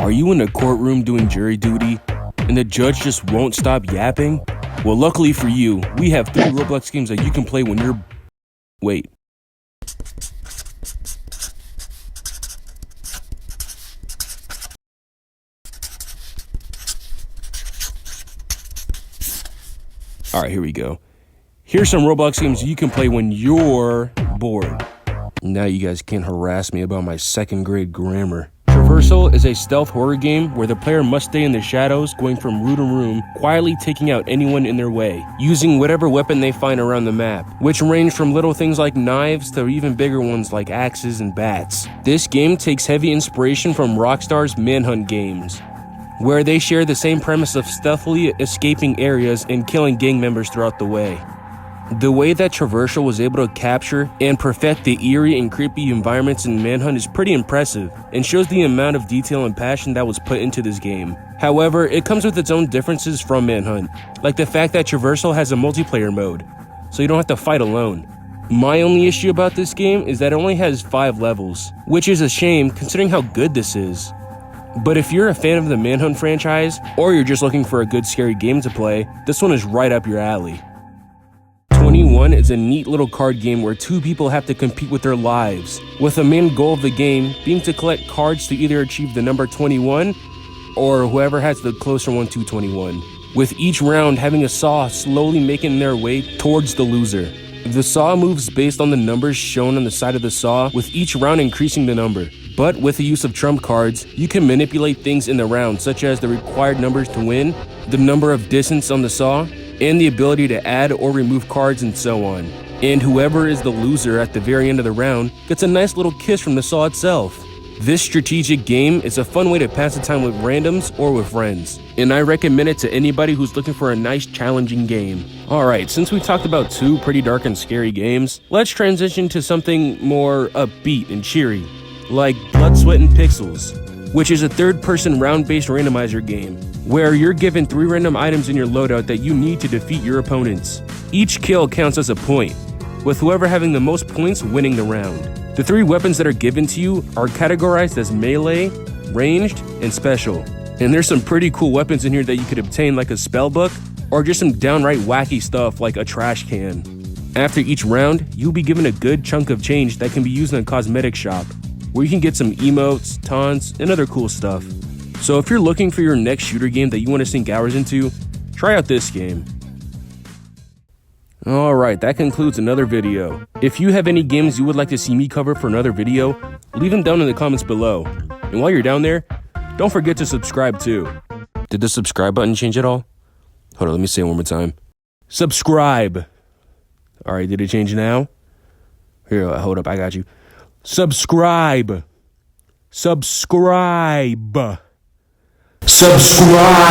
Are you in a courtroom doing jury duty and the judge just won't stop yapping? Well, luckily for you, we have 3 Roblox games that you can play when you're... Wait. Alright, here we go. Here's some Roblox games you can play when you're bored. Now you guys can't harass me about my 2nd grade grammar. Traversal is a stealth horror game where the player must stay in the shadows, going from room to room, quietly taking out anyone in their way, using whatever weapon they find around the map, which range from little things like knives to even bigger ones like axes and bats. This game takes heavy inspiration from Rockstar's Manhunt games, where they share the same premise of stealthily escaping areas and killing gang members throughout the way. The way that Traversal was able to capture and perfect the eerie and creepy environments in Manhunt is pretty impressive and shows the amount of detail and passion that was put into this game. However, it comes with its own differences from Manhunt, like the fact that Traversal has a multiplayer mode, so you don't have to fight alone. My only issue about this game is that it only has 5 levels, which is a shame considering how good this is. But if you're a fan of the Manhunt franchise, or you're just looking for a good scary game to play, this one is right up your alley. 21 is a neat little card game where 2 people have to compete with their lives, with the main goal of the game being to collect cards to either achieve the number 21 or whoever has the closer one to 21, with each round having a saw slowly making their way towards the loser. The saw moves based on the numbers shown on the side of the saw, with each round increasing the number. But with the use of trump cards, you can manipulate things in the round, such as the required numbers to win, the number of distance on the saw, and the ability to add or remove cards and so on. And whoever is the loser at the very end of the round gets a nice little kiss from the saw itself. This strategic game is a fun way to pass the time with randoms or with friends, and I recommend it to anybody who's looking for a nice challenging game. Alright, since we talked about 2 pretty dark and scary games, let's transition to something more upbeat and cheery, like Blood, Sweat, and Pixels, which is a third-person round-based randomizer game, where you're given 3 random items in your loadout that you need to defeat your opponents. Each kill counts as a point, with whoever having the most points winning the round. The 3 weapons that are given to you are categorized as melee, ranged, and special. And there's some pretty cool weapons in here that you could obtain, like a spellbook, or just some downright wacky stuff like a trash can. After each round, you'll be given a good chunk of change that can be used in a cosmetic shop, where you can get some emotes, taunts, and other cool stuff. So if you're looking for your next shooter game that you want to sink hours into, try out this game. Alright, that concludes another video. If you have any games you would like to see me cover for another video, leave them down in the comments below. And while you're down there, don't forget to subscribe too. Did the subscribe button change at all? Hold on, let me say it one more time. Subscribe! Alright, did it change now? Here, hold up, I got you. Subscribe! Subscribe! Subscribe!